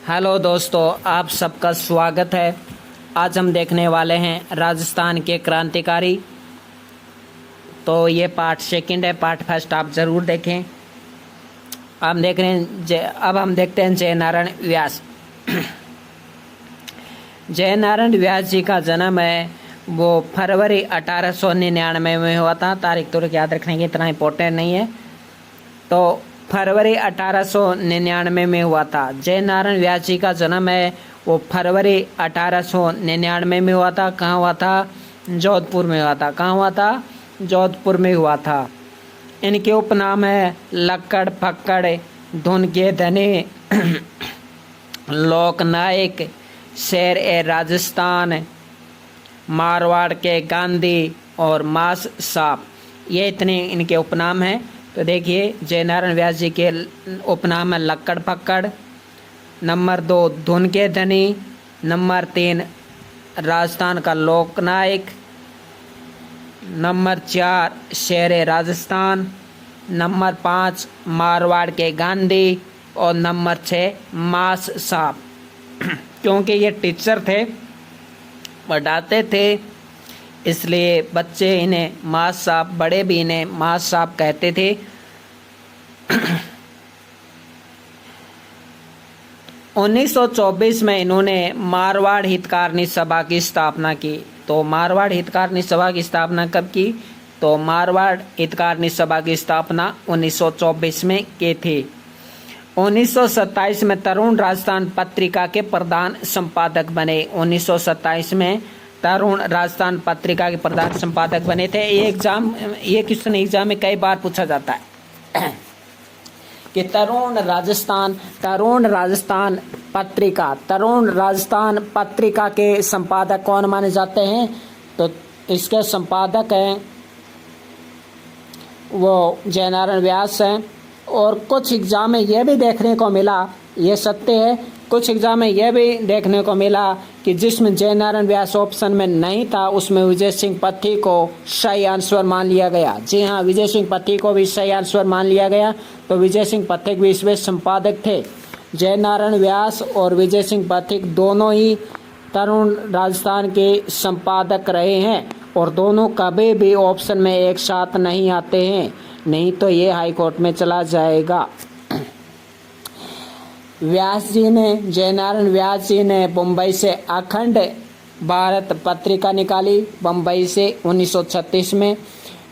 Hello दोस्तों, आप सबका स्वागत है। आज हम देखने वाले हैं राजस्थान के क्रांतिकारी। तो ये पार्ट सेकंड है, पार्ट फर्स्ट आप ज़रूर देखें। अब हम देखते हैं जयनारायण व्यास। जयनारायण व्यास जी का जन्म है वो फरवरी 1899 में हुआ था। तारीख तो याद रखने की इतना इम्पोर्टेंट नहीं है। तो फरवरी 1899 में हुआ था। जयनारायण व्यास जी का जन्म है वो फरवरी 1899 में हुआ था। कहाँ हुआ था? जोधपुर में हुआ था। कहाँ हुआ था? जोधपुर में हुआ था। इनके उपनाम है लक्कड़ फक्कड़, धुन के धनी, लोकनायक, शेर ए राजस्थान, मारवाड़ के गांधी और मास साहब। ये इतने इनके उपनाम हैं। तो देखिए, जयनारायण व्यास जी के उपनाम है लक्कड़ फक्कड़, नंबर 2 धुन के धनी, नंबर 3 राजस्थान का लोकनायक, नंबर 4 शेर राजस्थान, नंबर 5 मारवाड़ के गांधी और नंबर 6 मास साहब। क्योंकि ये टीचर थे, पढ़ाते थे, इसलिए बच्चे इन्हें मास साहब, बड़े भी इन्हें मास साहब कहते थे। 1924 में इन्होंने मारवाड़ हितकारिणी सभा की स्थापना की। तो मारवाड़ हितकारिणी सभा की स्थापना कब की? तो मारवाड़ हितकारिणी सभा की स्थापना 1924 में की थी। 1927 में तरुण राजस्थान पत्रिका के प्रधान संपादक बने। 1927 में तरुण राजस्थान पत्रिका के प्रधान संपादक बने थे। ये क्वेश्चन एग्जाम में कई बार पूछा जाता है कि तरुण राजस्थान पत्रिका के संपादक कौन माने जाते हैं? तो इसके संपादक हैं वो जयनारायण व्यास हैं। और कुछ एग्जाम में यह भी देखने को मिला, ये सत्य है, कुछ एग्जाम में यह भी देखने को मिला कि जिसमें जयनारायण व्यास ऑप्शन में नहीं था उसमें विजय सिंह पत्ती को सही आंसर मान लिया गया। जी हाँ, विजय सिंह पत्ती को भी सही आंसर मान लिया गया। तो विजय सिंह पत्ती भी इसमें संपादक थे। जयनारायण व्यास और विजय सिंह पत्ती दोनों ही तरुण राजस्थान के संपादक रहे हैं और दोनों कभी भी ऑप्शन में एक साथ नहीं आते हैं, नहीं तो ये हाई कोर्ट में चला जाएगा। जयनारायण व्यास जी ने बम्बई से अखंड भारत पत्रिका निकाली, बम्बई से 1936 में।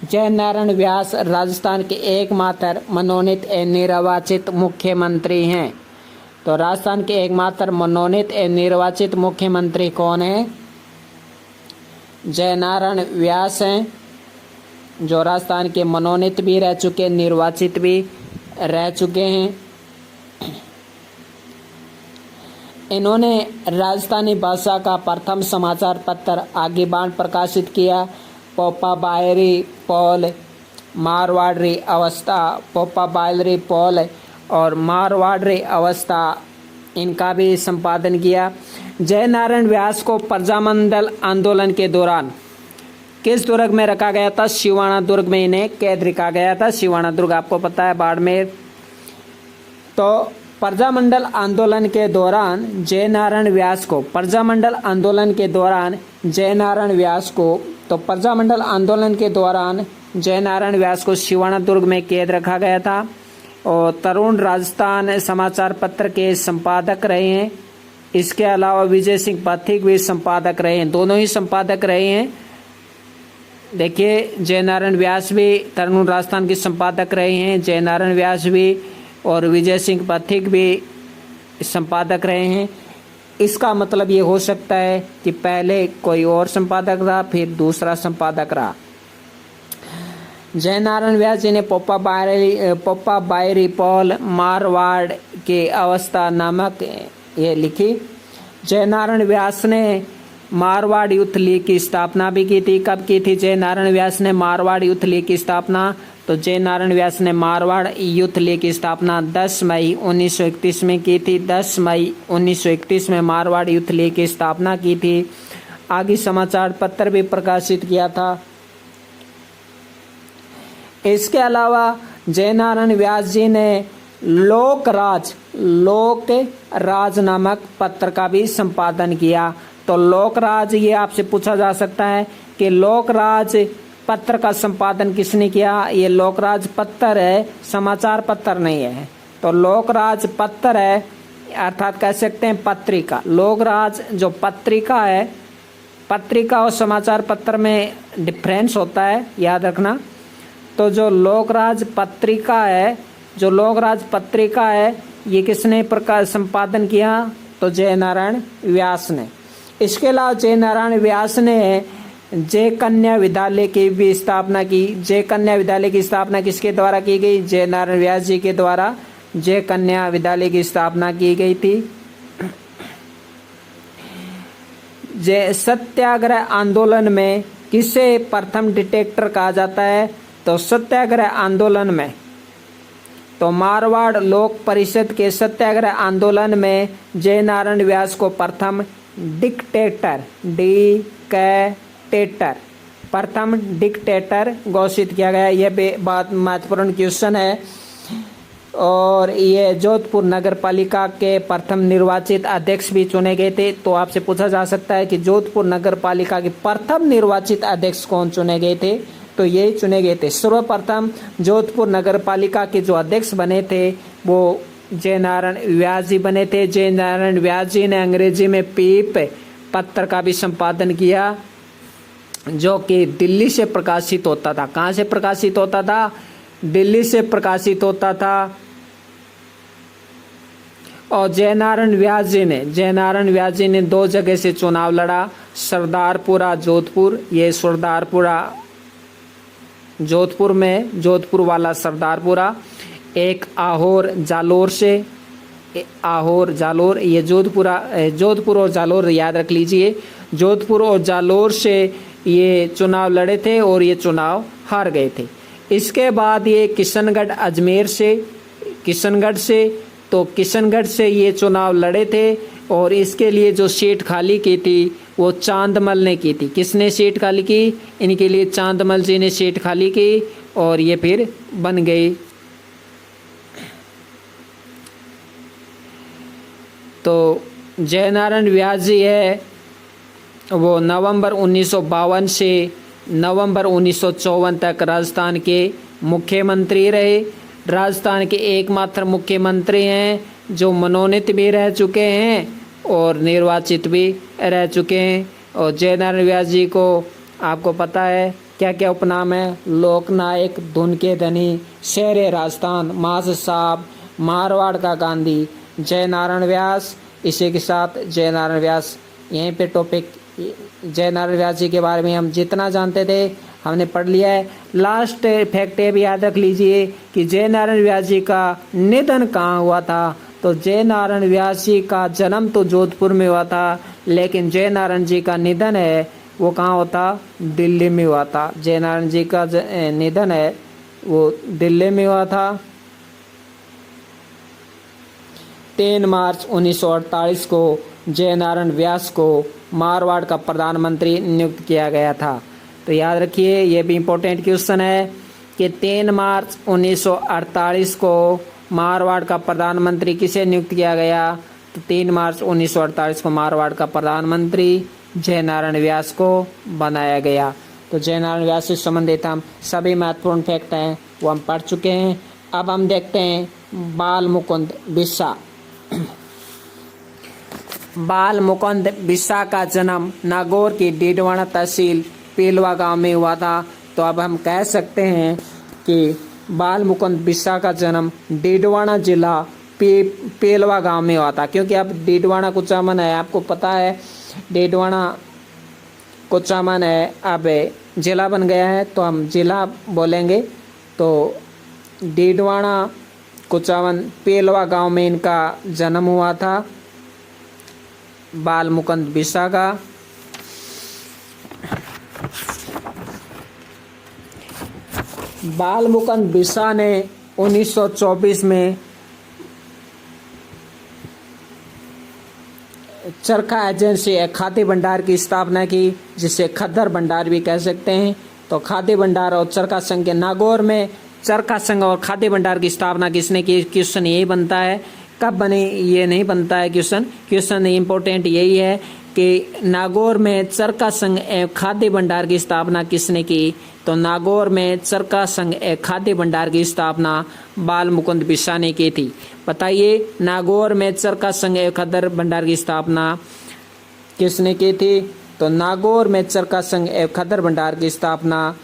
जयनारायण व्यास राजस्थान के एकमात्र मनोनीत निर्वाचित मुख्यमंत्री हैं। तो राजस्थान के एकमात्र मनोनीत निर्वाचित मुख्यमंत्री कौन है? जयनारायण व्यास हैं, जो राजस्थान के मनोनीत भी रह चुके, निर्वाचित भी रह चुके हैं। इन्होंने राजस्थानी भाषा का प्रथम समाचार पत्र आगीबान प्रकाशित किया। पोपा बायरी पॉल, मारवाड़ी अवस्था, पोपा बायरी पॉल और मारवाड़ी अवस्था, इनका भी संपादन किया। जयनारायण व्यास को प्रजामंडल आंदोलन के दौरान किस दुर्ग में रखा गया था? सिवाना दुर्ग में इन्हें कैद रखा गया था। सिवाना दुर्ग आपको पता है, बाड़मेर। तो प्रजामंडल आंदोलन के दौरान जयनारायण व्यास को प्रजामंडल आंदोलन के दौरान जयनारायण व्यास को सिवाना दुर्ग में कैद रखा गया था। और तरुण राजस्थान समाचार पत्र के संपादक रहे हैं। इसके अलावा विजय सिंह पत्ती भी संपादक रहे हैं, दोनों ही संपादक रहे हैं। देखिए, जयनारायण व्यास भी तरुण राजस्थान के संपादक रहे हैं, जयनारायण व्यास भी और विजय सिंह पत्ती भी संपादक रहे हैं। इसका मतलब ये हो सकता है कि पहले कोई और संपादक रहा, फिर दूसरा संपादक रहा। जयनारायण व्यास जी ने पोपा बायरी पॉल, मारवाड़ के अवस्था नामक ये लिखी। जयनारायण व्यास ने मारवाड़ यूथ लीग की स्थापना भी की थी। कब की थी जयनारायण व्यास ने मारवाड़ यूथ लीग की स्थापना? तो जयनारायण व्यास ने मारवाड़ यूथ लीग की स्थापना 10 मई 1931 में की थी। 10 मई 1931 में मारवाड़ यूथ लीग की स्थापना की थी। आगे समाचार पत्र भी प्रकाशित किया था। इसके अलावा जयनारायण व्यास जी ने लोकराज लोक राज नामक पत्र का भी संपादन किया। तो लोकराज, ये आपसे पूछा जा सकता है कि लोकराज पत्र का संपादन किसने किया। ये लोकराज पत्र है, समाचार पत्र नहीं है। तो लोकराज पत्र है, अर्थात कह सकते हैं पत्रिका। लोकराज जो पत्रिका है, पत्रिका और समाचार पत्र में डिफरेंस होता है, याद रखना। तो जो लोकराज पत्रिका है, जो लोकराज पत्रिका है, ये किसने प्रकार संपादन किया। तो जय नारायण व्यास ने। इसके अलावा जय नारायण व्यास ने जय कन्या विद्यालय की भी स्थापना की। जय कन्या विद्यालय की स्थापना किसके द्वारा की गई। जय नारायण व्यास जी के द्वारा जय कन्या विद्यालय की स्थापना की गई थी। जय सत्याग्रह आंदोलन में किसे प्रथम डिटेक्टर कहा जाता है। तो सत्याग्रह आंदोलन में, तो मारवाड़ लोक परिषद के सत्याग्रह आंदोलन में जय नारायण व्यास को प्रथम डिक्टेटर प्रथम डिक्टेटर घोषित किया गया। यह बात महत्वपूर्ण क्वेश्चन है। और ये जोधपुर नगर पालिका के प्रथम निर्वाचित अध्यक्ष भी चुने गए थे। तो आपसे पूछा जा सकता है कि जोधपुर नगर पालिका के प्रथम निर्वाचित अध्यक्ष कौन चुने गए थे। तो यही चुने गए थे। सर्वप्रथम जोधपुर नगर पालिका के जो अध्यक्ष बने थे वो जय नारायण व्यास जी बने थे। जय नारायण व्यास जी ने अंग्रेजी में पीप पत्र का भी संपादन किया, जो कि दिल्ली से प्रकाशित होता था। कहाँ से प्रकाशित होता था। दिल्ली से प्रकाशित होता था। और जय नारायण व्यास जी ने 2 जगह से चुनाव लड़ा। सरदारपुरा जोधपुर, ये सरदारपुरा जोधपुर में, जोधपुर वाला सरदारपुरा। एक आहोर जालोर से, आहोर जालोर, ये जोधपुर और जालोर याद रख लीजिए। जोधपुर और जालोर से ये चुनाव लड़े थे और ये चुनाव हार गए थे। इसके बाद ये किशनगढ़ अजमेर से, किशनगढ़ से ये चुनाव लड़े थे। और इसके लिए जो सीट खाली की थी वो चांदमल ने की थी। किसने सीट खाली की। इनके लिए चांदमल जी ने सीट खाली की और ये फिर बन गई। तो जय नारायण व्यास जी है वो नवंबर 1952 से नवंबर 1954 तक राजस्थान के मुख्यमंत्री रहे। राजस्थान के एकमात्र मुख्यमंत्री हैं जो मनोनीत भी रह चुके हैं और निर्वाचित भी रह चुके हैं। और जय नारायण व्यास जी को आपको पता है क्या क्या उपनाम है। लोकनायक, धुन के धनी, शेर राजस्थान, मास साहब, मारवाड़ का गांधी, जय नारायण व्यास। इसी के साथ जय नारायण व्यास यहीं पे टॉपिक, जय नारायण व्यास जी के बारे में हम जितना जानते थे हमने पढ़ लिया है। लास्ट फैक्ट ये भी याद रख लीजिए कि जय नारायण व्यास जी का निधन कहाँ हुआ था। तो जय नारायण व्यास जी का जन्म तो जोधपुर में हुआ था, लेकिन जय नारायण जी का निधन है वो कहाँ होता, दिल्ली में हुआ था। जय नारायण जी का निधन है वो दिल्ली में हुआ था। 3 मार्च 1948 को जय नारायण व्यास को मारवाड़ का प्रधानमंत्री नियुक्त किया गया था। तो याद रखिए ये भी इम्पोर्टेंट क्वेश्चन है कि 3 मार्च 1948 को मारवाड़ का प्रधानमंत्री किसे नियुक्त किया गया। तो 3 मार्च 1948 को मारवाड़ का प्रधानमंत्री जय नारायण व्यास को बनाया गया। तो जय नारायण व्यास से संबंधित हम सभी महत्वपूर्ण फैक्ट हैं वो हम पढ़ चुके हैं। अब हम देखते हैं बाल मुकुंद बिस्सा। बाल मुकुंद बिस्सा का जन्म नागौर की डीडवाना तहसील पेलवा गांव में हुआ था। तो अब हम कह सकते हैं कि बाल मुकुंद बिस्सा का जन्म डीडवाना जिला पेलवा गांव में हुआ था, क्योंकि अब डीडवाना कुचामन है, आपको पता है डीडवाना कुचामन है अब जिला बन गया है तो हम जिला बोलेंगे। तो डीडवाना कुचामन पेलवा गांव में इनका जन्म हुआ था बाल मुकुंद बिस्सा का। बाल मुकुंद बिस्सा ने 1924 में चरखा एजेंसी खाद्य भंडार की स्थापना की, जिसे खद्दर भंडार भी कह सकते हैं। तो खाद्य भंडार और चरखा संघ के नागौर में चरखा संघ और खाद्य भंडार की स्थापना किसने की। क्वेश्चन यही बनता है कब बने ये नहीं बनता है क्वेश्चन। क्वेश्चन इम्पोर्टेंट यही है कि नागौर में चरखा संघ एवं खाद्य भंडार की स्थापना किसने की? तो नागौर में चरखा संघ एवं खाद्य भंडार की स्थापना बाल मुकुंद बिस्सा ने की थी। बताइए नागौर में चरखा संघ एवं खाद्य भंडार की स्थापना किसने की थी? तो नागौर में चरखा संघ एवं खाद्य भंडार की स्थापना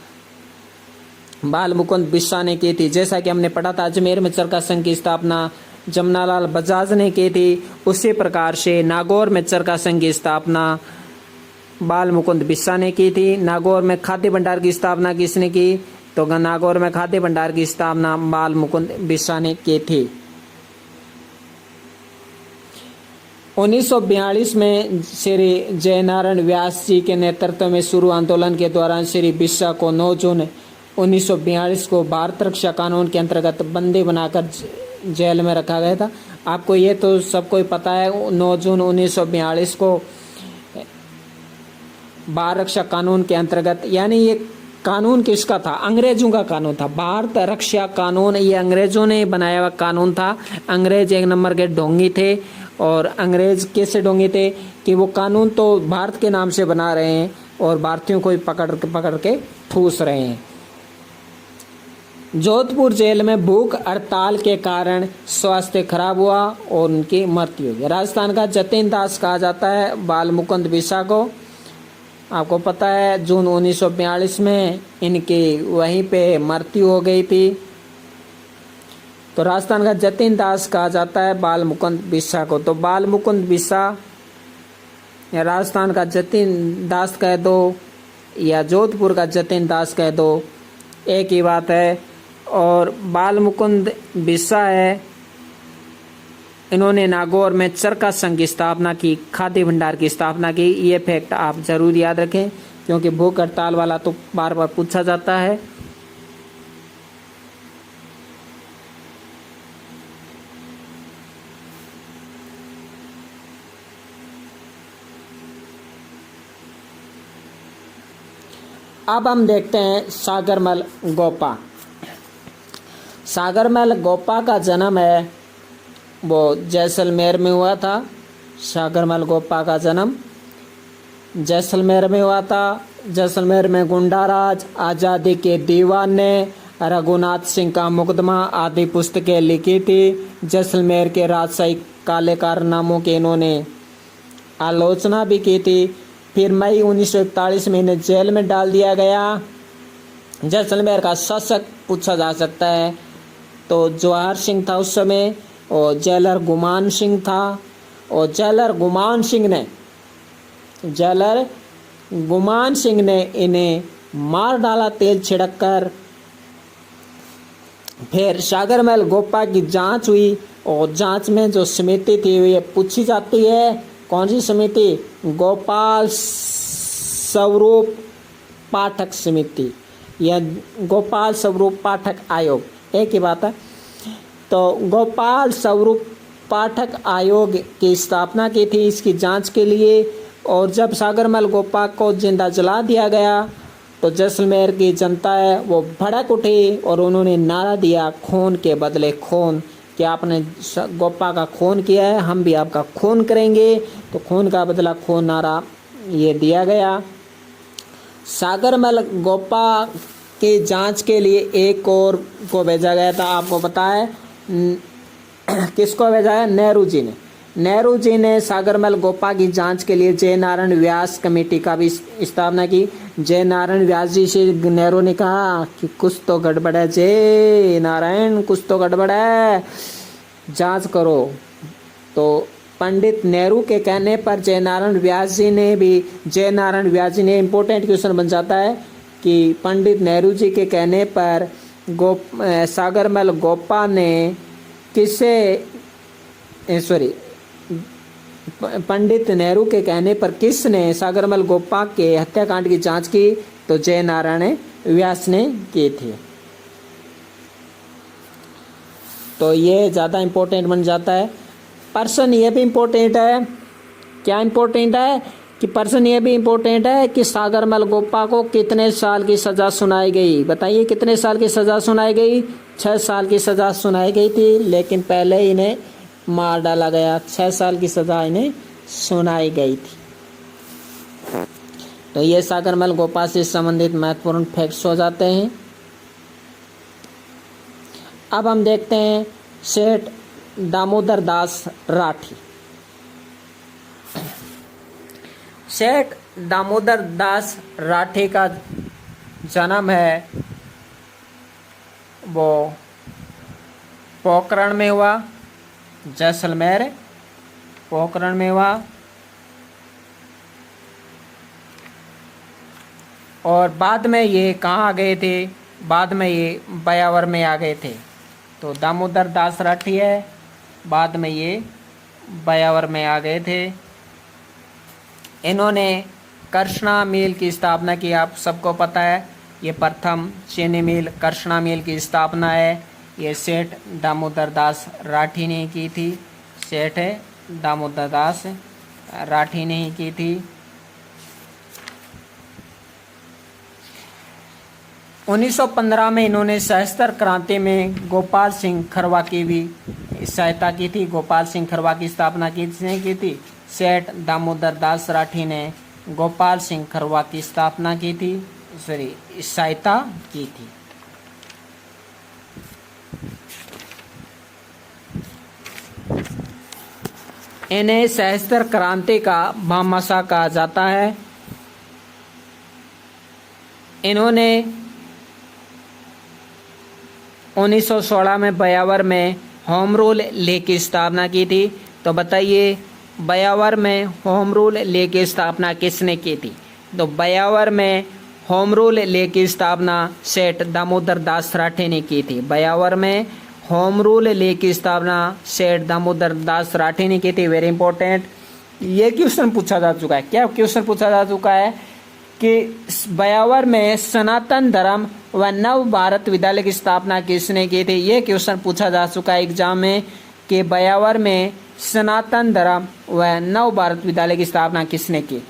बाल मुकुंद बिस्सा ने की थी। जैसा कि हमने पढ़ा था अजमेर में चरखा संघ की स्थापना जमनालाल बजाज ने की थी, उसी प्रकार से नागौर में चरखा संघ की स्थापना बाल मुकुंद बिस्सा ने की थी। नागौर में खाद्य भंडार की स्थापना किसने की? तो नागौर में खाद्य भंडार की स्थापना बाल मुकुंद बिस्सा ने की थी। 1942 में श्री जयनारायण व्यास जी के नेतृत्व में शुरू आंदोलन के दौरान श्री बिस्सा को 9 जून 1942 को भारत रक्षा कानून के अंतर्गत बंदी बनाकर जेल में रखा गया था। आपको ये तो सबको ही पता है 9 जून 1942 को भारत रक्षा कानून के अंतर्गत, यानी ये कानून किसका था? अंग्रेजों का कानून था। भारत रक्षा कानून ये अंग्रेजों ने बनाया हुआ कानून था। अंग्रेज एक नंबर के ढोंगी थे। और अंग्रेज कैसे ढोंगी थे कि वो कानून तो भारत के नाम से बना रहे हैं और भारतीयों को ही पकड़ के ठूस रहे हैं। जोधपुर जेल में भूख हड़ताल के कारण स्वास्थ्य खराब हुआ और उनकी मृत्यु हो गई। राजस्थान का जतिन दास कहा जाता है बाल मुकुंद बिस्सा को। आपको पता है जून 1942 में इनकी वहीं पे मृत्यु हो गई थी। तो राजस्थान का जतिन दास कहा जाता है बाल मुकुंद बिस्सा को। तो बाल मुकुंद बिस्सा या राजस्थान का जतिन दास कह दो या जोधपुर का जतिन दास कह दो, एक ही बात है। और बाल मुकुंद बिस्सा है, इन्होंने नागौर में चरखा संघ की स्थापना की, खाद्य भंडार की स्थापना की। ये फैक्ट आप जरूर याद रखें क्योंकि भूख हड़ताल वाला तो बार बार पूछा जाता है। अब हम देखते हैं सागरमल गोपा। सागरमल गोपा का जन्म है वो जैसलमेर में हुआ था। सागरमल गोपा का जन्म जैसलमेर में हुआ था। जैसलमेर में गुंडाराज, आज़ादी के दीवान ने रघुनाथ सिंह का मुकदमा आदि पुस्तकें लिखी थी। जैसलमेर के राजशाही काले कारनामों की इन्होंने आलोचना भी की थी। फिर मई 1941 में इन्हें जेल में डाल दिया गया। जैसलमेर का शासक पूछा जा सकता है तो जवाहर सिंह था उस समय, और जेलर गुमान सिंह था। और जेलर गुमान सिंह ने इन्हें मार डाला तेल छिड़क कर। फिर सागरमल गोपा की जांच हुई और जांच में जो समिति थी ये पूछी जाती है। कौन सी समिति? गोपाल स्वरूप पाठक समिति या गोपाल स्वरूप पाठक आयोग, एक ही बात है। तो गोपाल स्वरूप पाठक आयोग की स्थापना की थी इसकी जांच के लिए। और जब सागरमल गोपा को जिंदा जला दिया गया तो जैसलमेर की जनता है वो भड़क उठी और उन्होंने नारा दिया खून के बदले खून, कि आपने गोपा का खून किया है हम भी आपका खून करेंगे। तो खून का बदला खून नारा ये दिया गया। सागरमल गोपा की जांच के लिए एक और को भेजा गया था। आपको पता है किसको भेजा है? नेहरू जी ने सागरमल गोपा की जांच के लिए जयनारायण व्यास कमेटी का भी स्थापना की। जयनारायण व्यास जी से नेहरू ने कहा कि कुछ तो गड़बड़ है, जय नारायण कुछ तो गड़बड़ है, जांच करो। तो पंडित नेहरू के कहने पर जयनारायण व्यास जी ने इम्पोर्टेंट क्वेश्चन बन जाता है कि पंडित नेहरू जी के कहने पर सागरमल गोपा ने पंडित नेहरू के कहने पर किसने सागरमल गोपा के हत्याकांड की जांच की? तो जयनारायण व्यास ने की थी। तो ये ज़्यादा इम्पोर्टेंट बन जाता है। पर्सन ये भी इम्पोर्टेंट है। क्या इम्पोर्टेंट है? कि पर्सन ये भी इम्पोर्टेंट है कि सागरमल गोपा को कितने साल की सज़ा सुनाई गई? बताइए कितने साल की सज़ा सुनाई गई? 6 साल की सज़ा सुनाई गई थी, लेकिन पहले इन्हें मार डाला गया। 6 साल की सजा इन्हें सुनाई गई थी। तो ये सागरमल गोपाल से संबंधित महत्वपूर्ण फैक्ट्स हो जाते हैं। अब हम देखते हैं सेठ दामोदर दास राठी। सेठ दामोदर दास राठी का जन्म है वो पोखरण में हुआ, जैसलमेर पोखरण में हुआ, और बाद में ये कहाँ आ गए थे, बाद में ये ब्यावर में आ गए थे। तो दामोदर दास राठी है, बाद में ये ब्यावर में आ गए थे। इन्होंने कृष्णा मिल की स्थापना की, आप सबको पता है। ये प्रथम चीनी मिल कृष्णा मिल की स्थापना है, ये सेठ दामोदर दास राठी ने की थी। सेठ दामोदर दास राठी ने ही की थी। 1915 में इन्होंने सशस्त्र क्रांति में गोपाल सिंह खरवा की भी सहायता की थी। गोपाल सिंह खरवा की स्थापना किसने की थी? सेठ दामोदर दास राठी ने गोपाल सिंह खरवा की स्थापना की थी, सहायता की थी। इन्हें सशस्त्र क्रांति का भामाशाह कहा जाता है। इन्होंने 1916 में ब्यावर में होम रूल ले की स्थापना की थी। तो बताइए ब्यावर में होम रूल ले की स्थापना किसने की थी? तो ब्यावर में होम रूल ले की स्थापना सेठ दामोदर दास राठी ने की थी। ब्यावर में होम रूल ले की स्थापना सेठ दामोदर दास राठी ने की थी। वेरी इंपॉर्टेंट, ये क्वेश्चन पूछा जा चुका है। क्या क्वेश्चन पूछा जा चुका है कि ब्यावर में सनातन धर्म व नव भारत विद्यालय की स्थापना किसने की थी? ये क्वेश्चन पूछा जा चुका है एग्जाम में कि ब्यावर में सनातन धर्म व नव भारत विद्यालय की स्थापना किसने की?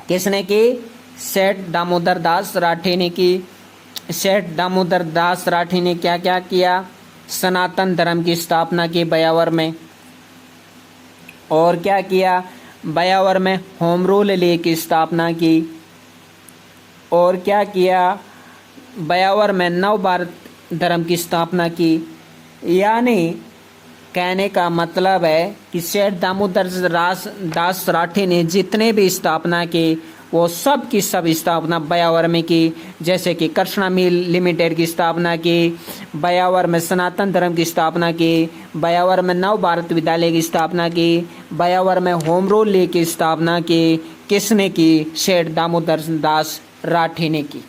किसने की? सेठ दामोदर दास राठी ने की। सेठ दामोदर दास राठी ने क्या क्या किया? सनातन धर्म की स्थापना की ब्यावर में। और क्या किया? ब्यावर में होम रूल ले की स्थापना की। और क्या किया? ब्यावर में नव भारत धर्म की स्थापना की। यानी कहने का मतलब है कि सेठ दामोदर दास राठी ने जितने भी स्थापना की वो सब की सब स्थापना ब्यावर में की। जैसे कि कृष्णा मिल लिमिटेड की स्थापना की, ब्यावर में सनातन धर्म की स्थापना की, ब्यावर में नव भारत विद्यालय की स्थापना की, ब्यावर में होम रूल लीग की स्थापना की। किसने की? सेठ दामोदर दास राठी ने की।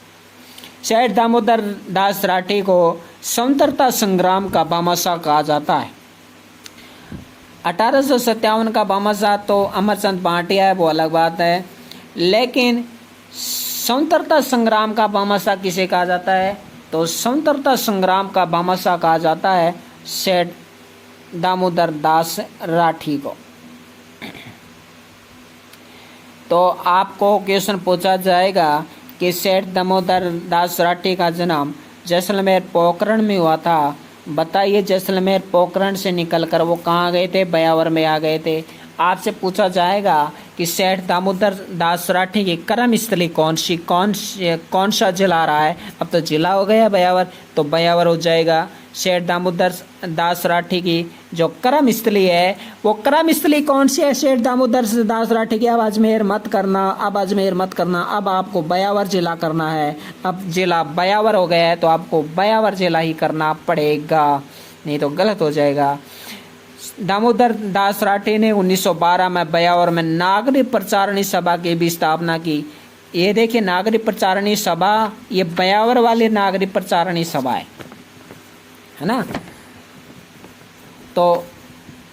सेठ दामोदर दास राठी को स्वतंत्रता संग्राम का भामाशाह कहा जाता है। 1857 का भामाशाह तो अमरचंद भाटिया है, वो अलग बात है। लेकिन स्वतंत्रता संग्राम का भामाशाह किसे कहा जाता है? तो स्वतंत्रता संग्राम का भामाशाह कहा जाता है सेठ दामोदर दास राठी को। तो आपको क्वेश्चन पूछा जाएगा कि सेठ दामोदर दास राठी का जन्म जैसलमेर पोखरण में हुआ था। बताइए जैसलमेर पोखरण से निकलकर वो कहाँ गए थे? ब्यावर में आ गए थे। आपसे पूछा जाएगा कि सेठ दामोदर दास राठी की कर्मस्थली कौन सा जिला आ रहा है? अब तो जिला हो गया ब्यावर, तो ब्यावर हो जाएगा। सेठ दामोदर दास राठी की जो कर्मस्थली है वो कर्मस्थली कौन सी है? सेठ दामोदर दास राठी की। अब अजमेर मत करना, अब आपको ब्यावर जिला करना है। अब जिला ब्यावर हो गया है तो आपको ब्यावर जिला ही करना पड़ेगा, नहीं तो गलत हो जाएगा। दामोदर दास राठी ने 1912 में ब्यावर में नागरिक प्रचारणी सभा की भी स्थापना की। ये देखिए नागरिक प्रचारणी सभा, ये ब्यावर वाली नागरिक प्रचारणी सभा है ना। तो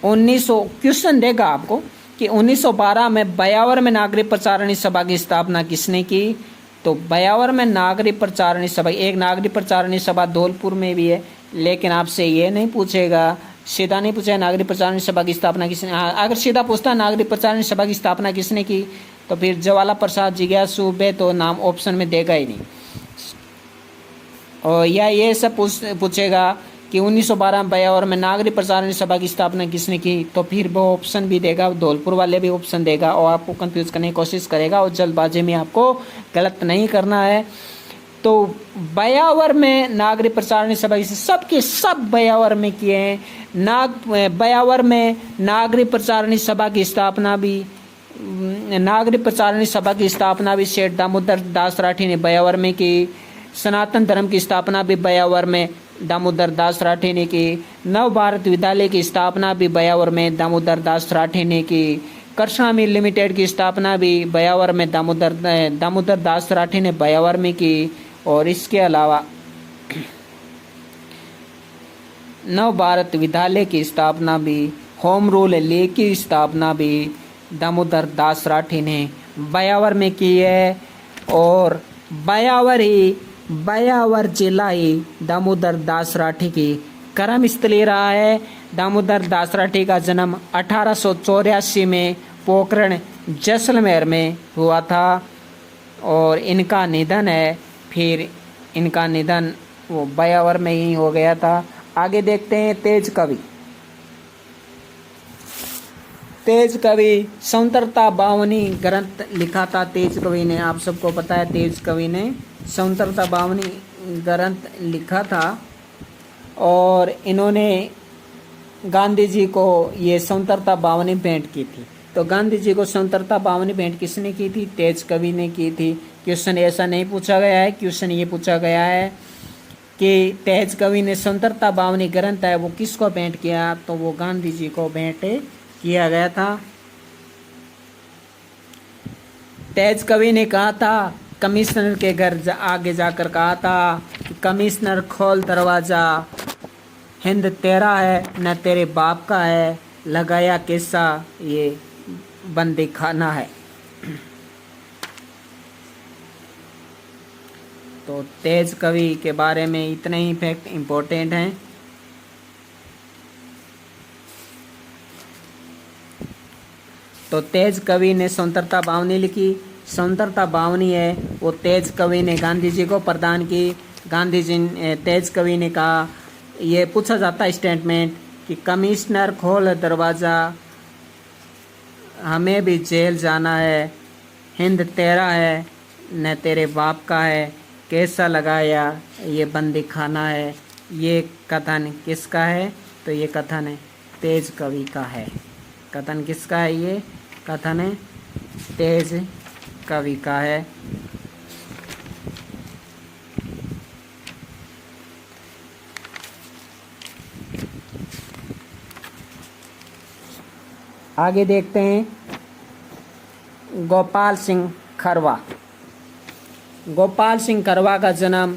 1900 क्वेश्चन देगा आपको कि 1912 में ब्यावर में नागरिक प्रचारणी सभा की स्थापना किसने की? तो ब्यावर में नागरिक प्रचारणी सभा, एक नागरिक प्रचारणी सभा धौलपुर में भी है, लेकिन आपसे ये नहीं पूछेगा, सीधा नहीं पूछा नागरिक प्रचारणी सभा की स्थापना किसने। अगर सीधा पूछता नागरिक प्रचारणी सभा की स्थापना किसने की तो फिर ज्वाला प्रसाद जिज्ञासु बे तो नाम ऑप्शन में देगा ही नहीं। और या ये सब पूछेगा कि 1912 में ब्यावर में नागरिक प्रसारण सभा की स्थापना किसने की, तो फिर वो ऑप्शन भी देगा, धौलपुर वाले भी ऑप्शन देगा और आपको कंफ्यूज करने की कोशिश करेगा और जल्दबाजी में आपको गलत नहीं करना है। तो ब्यावर में नागरिक प्रसारण सभा सबके सब ब्यावर में किए हैं। ब्यावर में नागरिक प्रसारण सभा की स्थापना भी सेठ दामोदर दास राठी ने ब्यावर में की। सनातन धर्म की स्थापना भी ब्यावर में दामोदर दास राठी ने की। नव भारत विद्यालय की स्थापना भी ब्यावर में दामोदर दास राठी ने की। कृष्णा मिल लिमिटेड की स्थापना भी ब्यावर में दामोदर दास राठी ने ब्यावर में की। और इसके अलावा नव भारत विद्यालय की स्थापना भी, होम रूल लीग की स्थापना भी दामोदर दास राठी ने ब्यावर में की है। और ब्यावर जिला ही दामोदर दास राठी की कर्म स्थली रहा है। दामोदर दास राठी का जन्म 1884 में पोखरण जैसलमेर में हुआ था और इनका निधन वो ब्यावर में ही हो गया था। आगे देखते हैं तेज कवि स्वतंत्रता बावनी ग्रंथ लिखा था तेज कवि ने। आप सबको पता है तेज कवि ने स्वतंत्रता बावनी ग्रंथ लिखा था और इन्होंने गांधी जी को ये स्वतंत्रता बावनी भेंट की थी। तो गांधी जी को स्वतंत्रता बावनी भेंट किसने की थी? तेज कवि ने की थी। क्वेश्चन ऐसा नहीं पूछा गया है, क्वेश्चन ये पूछा गया है कि तेज कवि ने स्वतंत्रता बावनी ग्रंथ है वो किसको भेंट किया, तो वो गांधी जी को भेंट किया गया था। तेज कवि ने कहा था, कमिश्नर के घर आगे जाकर कहा था कि कमिश्नर खोल दरवाजा, हिंद तेरा है न तेरे बाप का है, लगाया किस्सा ये बंदी खाना है। तो तेज कवि के बारे में इतने ही फैक्ट इम्पोर्टेंट हैं। तो तेज कवि ने स्वतंत्रता बावनी लिखी। स्वतंत्रता बावनी है वो तेज कवि ने गांधी जी को प्रदान की। गांधी जी तेज कवि ने कहा, ये पूछा जाता है स्टेटमेंट कि कमिश्नर खोल दरवाज़ा, हमें भी जेल जाना है, हिंद तेरा है न तेरे बाप का है, कैसा लगाया ये बंदी खाना है। ये कथन किसका है? तो ये कथन है तेज कवि का है। कथन किसका है? ये कथन है तेज कवि का है। आगे देखते हैं गोपाल सिंह खरवा। गोपाल सिंह खरवा का जन्म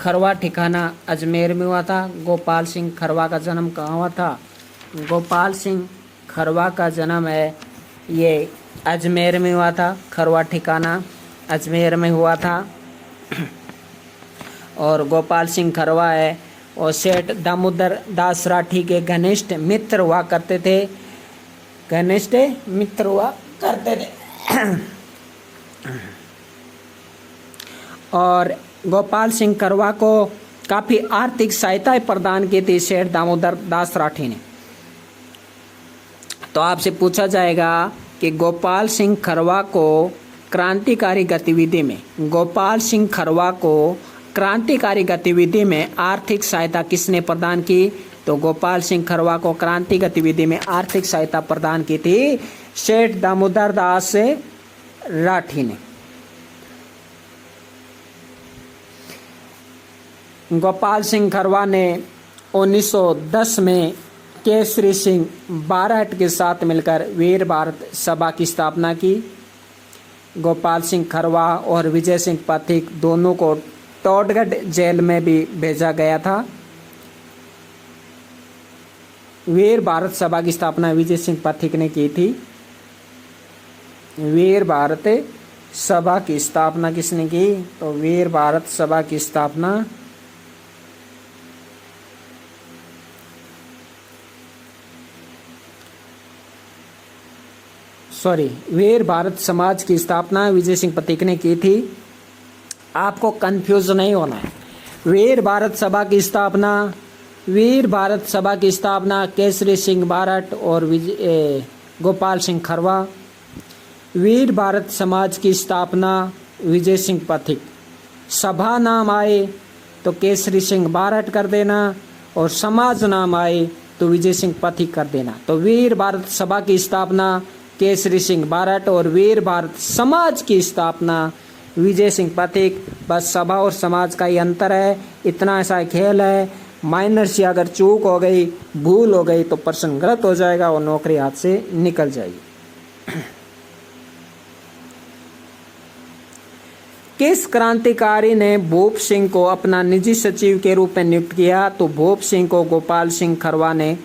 खरवा ठिकाना अजमेर में हुआ था। गोपाल सिंह खरवा का जन्म कहाँ हुआ था? गोपाल सिंह खरवा का जन्म है ये अजमेर में हुआ था। खरवा ठिकाना अजमेर में हुआ था। और गोपाल सिंह खरवा है और सेठ दामोदर दास राठी के घनिष्ठ मित्र हुआ करते थे। घनिष्ठ मित्र हुआ करते थे। और गोपाल सिंह खरवा को काफ़ी आर्थिक सहायता प्रदान की थी सेठ दामोदर दास राठी ने। तो आपसे पूछा जाएगा कि गोपाल सिंह खरवा को क्रांतिकारी गतिविधि में आर्थिक सहायता किसने प्रदान की? तो गोपाल सिंह खरवा को क्रांति गतिविधि में आर्थिक सहायता प्रदान की थी सेठ दामोदर दास राठी ने। गोपाल सिंह खरवा ने 1910 में केसरी सिंह बारहट के साथ मिलकर वीर भारत सभा की स्थापना की। गोपाल सिंह खरवा और विजय सिंह पथिक दोनों को टोडगढ़ जेल में भी भेजा गया था। वीर भारत सभा की स्थापना विजय सिंह पथिक ने की थी। वीर भारत सभा की स्थापना किसने की? तो वीर भारत सभा की स्थापना वीर भारत समाज की स्थापना विजय सिंह पथिक ने की थी। आपको कंफ्यूज नहीं होना है। वीर भारत सभा की स्थापना वीर भारत सभा की स्थापना केसरी सिंह बारट और गोपाल सिंह खरवा। वीर भारत समाज की स्थापना विजय सिंह पथिक। सभा नाम आए तो केसरी सिंह बारट कर देना और समाज नाम आए तो विजय सिंह पथिक कर देना। तो वीर भारत सभा की स्थापना केसरी सिंह बारट और वीर भारत समाज की स्थापना विजय सिंह पथिक। बस सभा और समाज का ही अंतर है, इतना ऐसा खेल है। माइनर से अगर चूक हो गई, भूल हो गई तो प्रश्न गलत हो जाएगा और नौकरी हाथ से निकल जाएगी। किस क्रांतिकारी ने भूप सिंह को अपना निजी सचिव के रूप में नियुक्त किया? तो भूप सिंह को गोपाल सिंह खरवा ने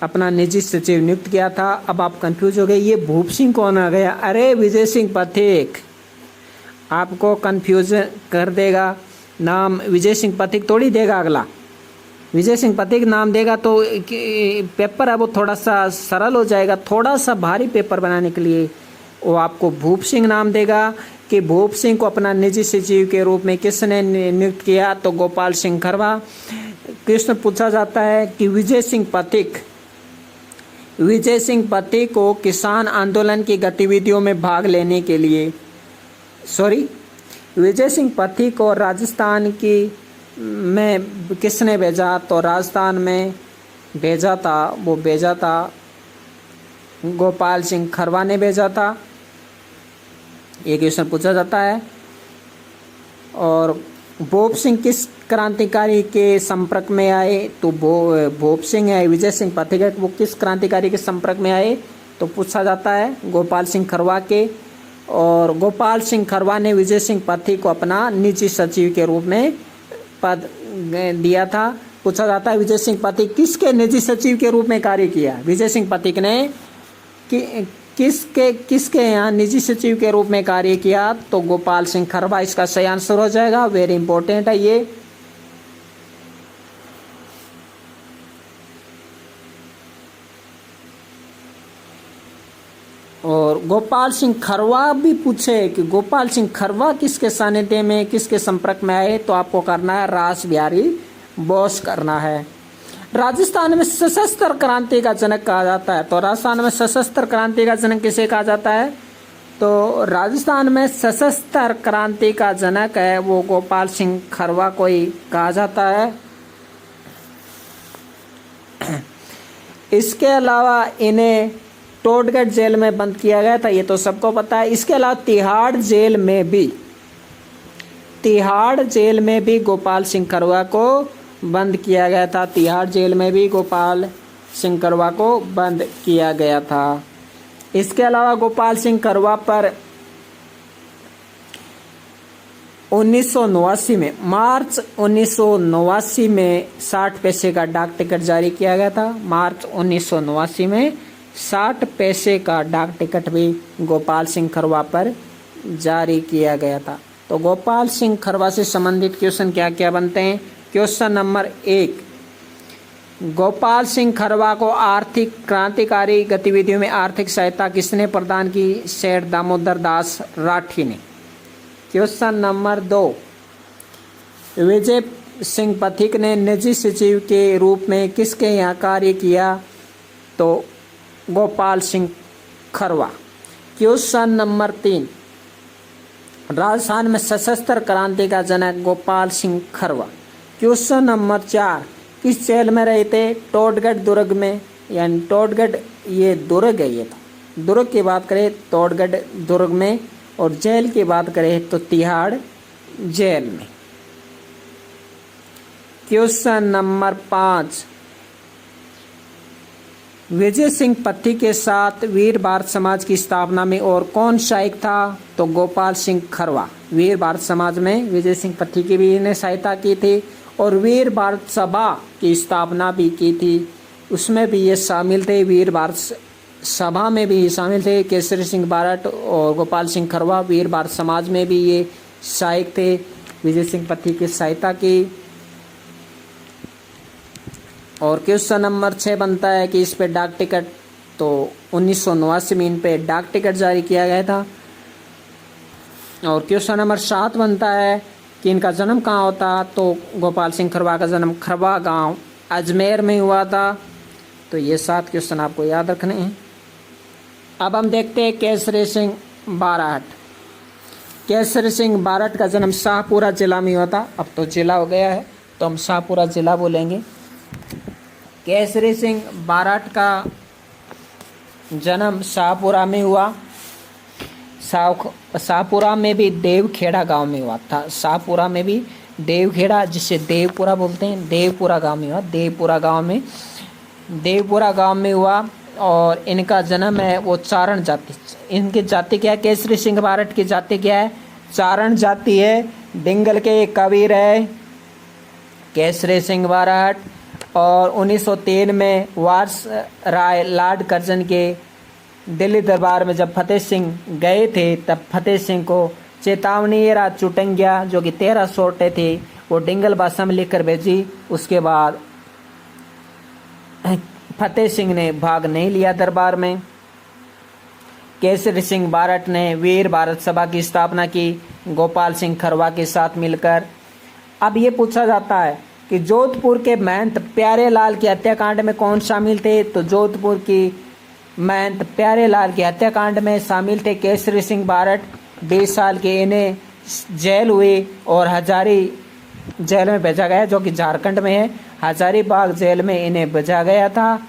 अपना निजी सचिव नियुक्त किया था। अब आप कंफ्यूज हो गए, ये भूप सिंह कौन आ गया? अरे विजय सिंह पथिक। आपको कंफ्यूज कर देगा, नाम विजय सिंह पथिक थोड़ी देगा। अगला विजय सिंह पथिक नाम देगा तो पेपर है वो थोड़ा सा सरल हो जाएगा। थोड़ा सा भारी पेपर बनाने के लिए वो आपको भूप सिंह नाम देगा कि भूप सिंह को अपना निजी सचिव के रूप में किसने नियुक्त किया? तो गोपाल सिंह खरवा। प्रश्न पूछा जाता है कि विजय सिंह पथिक को किसान आंदोलन की गतिविधियों में भाग लेने के लिए विजय सिंह पथिक को राजस्थान में किसने भेजा? तो राजस्थान में भेजा था गोपाल सिंह खरवा ने भेजा था। ये क्वेश्चन पूछा जाता है। और भूप सिंह किस क्रांतिकारी के संपर्क में आए? तो भूप सिंह है, विजय सिंह पथिक है, वो किस क्रांतिकारी के संपर्क में आए? तो पूछा जाता है गोपाल सिंह खरवा के। और गोपाल सिंह खरवा ने विजय सिंह पथिक को अपना निजी सचिव के रूप में पद दिया था। पूछा जाता है विजय सिंह पथिक किसके निजी सचिव के रूप में कार्य किया? विजय सिंह पथिक ने किसके यहाँ निजी सचिव के रूप में कार्य किया? तो गोपाल सिंह खरवा इसका सही आंसर हो जाएगा। वेरी इंपॉर्टेंट है ये। और गोपाल सिंह खरवा भी पूछे कि गोपाल सिंह खरवा किसके सानिध्य में, किसके संपर्क में आए? तो आपको करना है रास बिहारी बोस करना है। राजस्थान में सशस्त्र क्रांति का जनक कहा जाता है। तो राजस्थान में सशस्त्र क्रांति का जनक किसे कहा जाता है? तो राजस्थान में सशस्त्र क्रांति का जनक है वो गोपाल सिंह खरवा को ही कहा जाता है। इसके अलावा इन्हें टोडगढ़ जेल में बंद किया गया था, ये तो सबको पता है। इसके अलावा तिहाड़ जेल में भी गोपाल सिंह खरवा को बंद किया गया था। तिहाड़ जेल में भी गोपाल सिंह खरवा को बंद किया गया था। इसके अलावा गोपाल सिंह खरवा पर 1989 में मार्च 1989 में 60 पैसे का डाक टिकट जारी किया गया था। मार्च 1989 में 60 पैसे का डाक टिकट भी गोपाल सिंह खरवा पर जारी किया गया था। तो गोपाल सिंह खरवा से संबंधित क्वेश्चन क्या क्या बनते हैं? क्वेश्चन नंबर 1, गोपाल सिंह खरवा को आर्थिक क्रांतिकारी गतिविधियों में आर्थिक सहायता किसने प्रदान की? सेठ दामोदर दास राठी ने। क्वेश्चन नंबर 2, विजय सिंह पथिक ने निजी सचिव के रूप में किसके यहाँ कार्य किया? तो गोपाल सिंह खरवा। क्वेश्चन नंबर 3, राजस्थान में सशस्त्र क्रांति का जनक गोपाल सिंह खरवा। क्वेश्चन नंबर 4, किस जेल में रहे थे? टोडगढ़ दुर्ग में, यानी टोडगढ़ ये दुर्ग है। ये तो दुर्ग की बात करें टोडगढ़ दुर्ग में, और जेल की बात करें तो तिहाड़ जेल में। क्वेश्चन नंबर 5, विजय सिंह पथिक के साथ वीर भारत समाज की स्थापना में और कौन सहायक था? तो गोपाल सिंह खरवा। वीर भारत समाज में विजय सिंह पथिक की भी ने सहायता की थी और वीर भारत सभा की स्थापना भी की थी, उसमें भी ये शामिल थे। वीर भारत सभा में भी शामिल थे केसरी सिंह बारट और गोपाल सिंह खरवा। वीर भारत समाज में भी ये सहायक थे, विजय सिंह पथिक की सहायता की। और क्वेश्चन नंबर 6 बनता है कि इस पे डाक टिकट, तो 1989 में इन पे डाक टिकट जारी किया गया था। और क्वेश्चन नंबर 7 बनता है कि इनका जन्म कहाँ होता, तो गोपाल सिंह खरवा का जन्म खरवा गांव अजमेर में हुआ था। तो ये 7 क्वेश्चन आपको याद रखने हैं। अब हम देखते हैं केसरी सिंह बारठ। केसरी सिंह बारठ का जन्म शाहपुरा जिला में हुआ था। अब तो जिला हो गया है तो हम शाहपुरा जिला बोलेंगे। केसरी सिंह बारठ का जन्म शाहपुरा में हुआ। शाहपुरा में भी देवखेड़ा गांव में हुआ था। शाहपुरा में भी देवखेड़ा, जिसे देवपुरा बोलते हैं, देवपुरा गांव में हुआ। देवपुरा गांव में हुआ। और इनका जन्म है वो चारण जाति। इनकी जाति क्या है? केसरी सिंह बारठ की जाति क्या है? चारण जाति है। डिंगल के एक कबीर है केसरी सिंह बारठ। और 1903 में वारस राय लॉर्ड कर्जन के दिल्ली दरबार में जब फतेह सिंह गए थे, तब फतेह सिंह को चेतावनी या चुटंगिया जो कि 13 सोटे थे वो डिंगल भाषा में लिखकर भेजी। उसके बाद फतेह सिंह ने भाग नहीं लिया दरबार में। केसरी सिंह बारठ ने वीर भारत सभा की स्थापना की गोपाल सिंह खरवा के साथ मिलकर। अब ये पूछा जाता है कि जोधपुर के महंत प्यारे लाल की हत्याकांड में कौन शामिल थे? तो जोधपुर की महंत प्यारे लाल के हत्याकांड में शामिल थे केसरी सिंह बारठ। 20 साल के इन्हें जेल हुई और हजारी जेल में भेजा गया, जो कि झारखंड में है। हजारीबाग जेल में इन्हें भेजा गया था।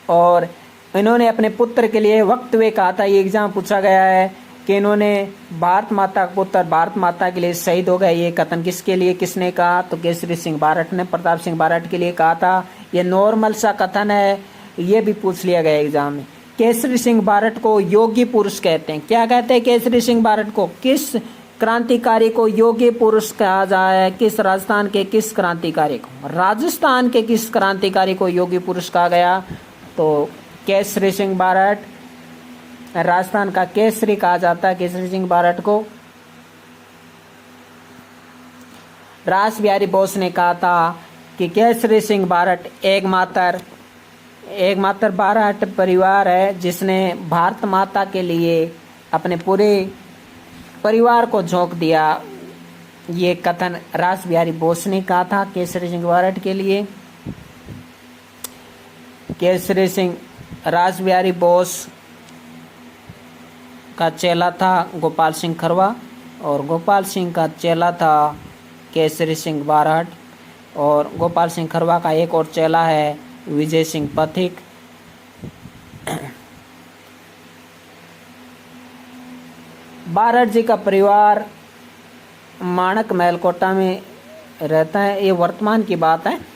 और इन्होंने अपने पुत्र के लिए वक्तव्य कहा था। ये एग्जाम पूछा गया है कि इन्होंने भारत माता का पुत्र भारत माता के लिए शहीद हो गए। ये कथन किसके लिए किसने कहा? तो केसरी सिंह बारठ ने प्रताप सिंह बारठ के लिए कहा था। ये नॉर्मल सा कथन है, ये भी पूछ लिया गया एग्जाम में। केसरी सिंह बारठ को योगी पुरुष कहते हैं। क्या कहते हैं केसरी सिंह बारठ को? किस क्रांतिकारी को योगी पुरुष कहा जाए? किस राजस्थान के किस क्रांतिकारी को? राजस्थान के किस क्रांतिकारी को योगी पुरुष कहा गया? तो केसरी सिंह बारठ। राजस्थान का केसरी कहा जाता है केसरी सिंह बारठ को। रास बिहारी बोस ने कहा था कि केसरी सिंह बारठ एकमात्र बारठ परिवार है जिसने भारत माता के लिए अपने पूरे परिवार को झोंक दिया। ये कथन रास बिहारी बोस ने कहा था केसरी सिंह बारठ के लिए। केसरी सिंह रास बिहारी बोस का चेला था गोपाल सिंह खरवा और गोपाल सिंह का चेला था केसरी सिंह बारठ। और गोपाल सिंह खरवा का एक और चेला है विजय सिंह पथिक। बारठ जी का परिवार माणक महलकोटा में रहता है। ये वर्तमान की बात है।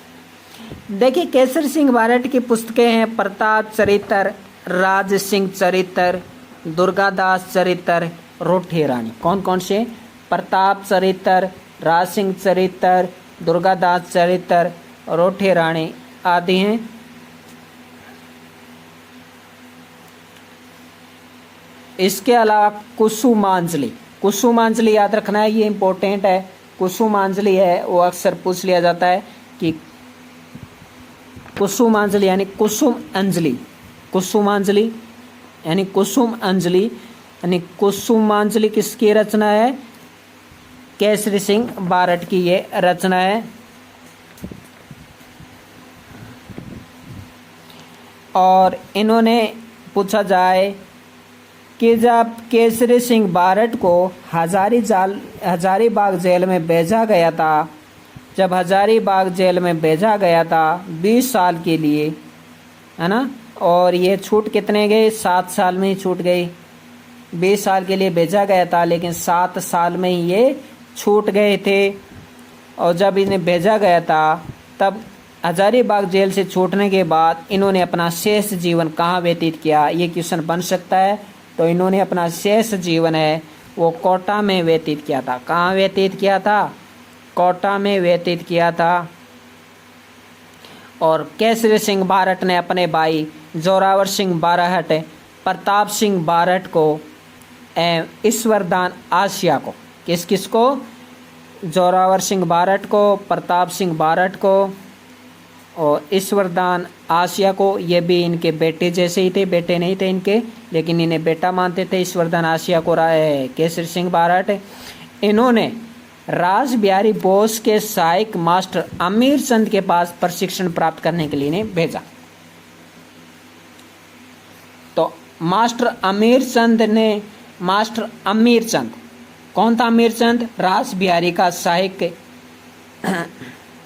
देखिए केसरी सिंह बारठ की पुस्तकें हैं प्रताप चरित्र, राज सिंह चरित्र, दुर्गादास चरित्र, रोठी रानी। कौन कौन से? प्रताप चरित्र, राज सिंह चरित्र, दुर्गादास चरित्र, रोठी रानी आदि हैं। इसके अलावा कुसुमांजलि याद रखना है, ये इंपॉर्टेंट है। कुसुमांजलि है वो अक्सर पूछ लिया जाता है कि कुसुमांजलि यानी कुसुम अंजलि। कुसुमांजलि यानी कुसुम अंजलि यानी कुसुमांजलि किसकी रचना है? केसरी सिंह बारठ की ये रचना है। और इन्होंने पूछा जाए कि जब केसरी सिंह बारठ को हजारीबाग जेल में भेजा गया था, जब हजारीबाग जेल में भेजा गया था 20 साल के लिए, है ना, और ये छूट कितने गए? 7 साल में ही छूट गई। 20 साल के लिए भेजा गया था लेकिन 7 साल में ही ये छूट गए थे। और जब इन्हें भेजा गया था तब हजारीबाग जेल से छूटने के बाद इन्होंने अपना शेष जीवन कहाँ व्यतीत किया? ये क्वेश्चन बन सकता है। तो इन्होंने अपना शेष जीवन है वो कोटा में व्यतीत किया था। कहाँ व्यतीत किया था? कोटा में व्यतीत किया था। और केसरी सिंह बारठ ने अपने भाई जोरावर सिंह बारठ, प्रताप सिंह बारठ को एवं ईश्वरदान आसिया को, किस किस को? जोरावर सिंह बारठ को, प्रताप सिंह बारठ को और ईश्वरदान आसिया को। ये भी इनके बेटे जैसे ही थे, बेटे नहीं थे इनके, लेकिन इन्हें बेटा मानते थे ईश्वरदान आसिया को। केसरी सिंह बारठ इन्होंने रास बिहारी बोस के सहायक मास्टर अमीर चंद के पास प्रशिक्षण प्राप्त करने के लिए इन्हें भेजा। तो मास्टर अमीर चंद कौन था? अमीर चंद रास बिहारी का सहायक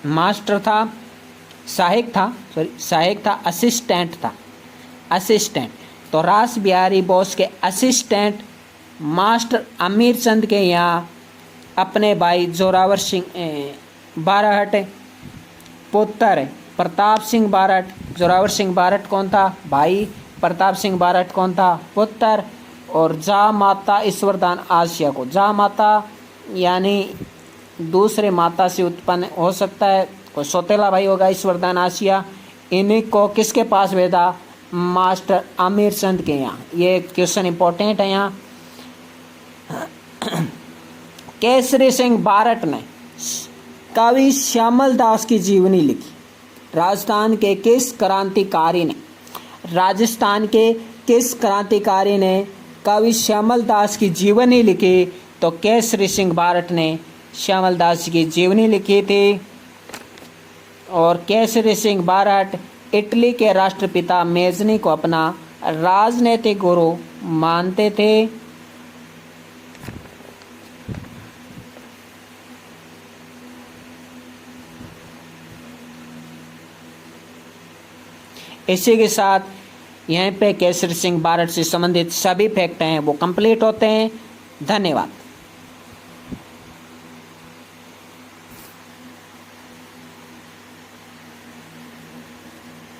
मास्टर था, सहायक था, असिस्टेंट। तो रास बिहारी बोस के असिस्टेंट मास्टर अमीर चंद के यहाँ अपने भाई जोरावर सिंह बारहट, पुत्र प्रताप सिंह बारहट। जोरावर सिंह बारहट कौन था? भाई। प्रताप सिंह बारहट कौन था? पुत्र। और जा माता ईश्वरदान आसिया को, जा माता यानी दूसरे माता से उत्पन्न हो सकता है, कोई सौतेला भाई होगा, ईश्वरदान आसिया। इन्हीं को किसके पास भेजा? मास्टर आमिर चंद के यहाँ। ये क्वेश्चन इंपॉर्टेंट है यहाँ। केसरी सिंह बारट ने कवि श्यामल दास की जीवनी लिखी। राजस्थान के किस क्रांतिकारी ने कवि श्यामल दास की जीवनी लिखी? तो केसरी सिंह बारट ने श्यामल दास की जीवनी लिखी थी। और केसरी सिंह बारट इटली के राष्ट्रपिता मेजनी को अपना राजनीतिक गुरु मानते थे। इसी के साथ यहीं पे केसरी सिंह बारट से संबंधित सभी फैक्ट हैं वो कंप्लीट होते हैं। धन्यवाद।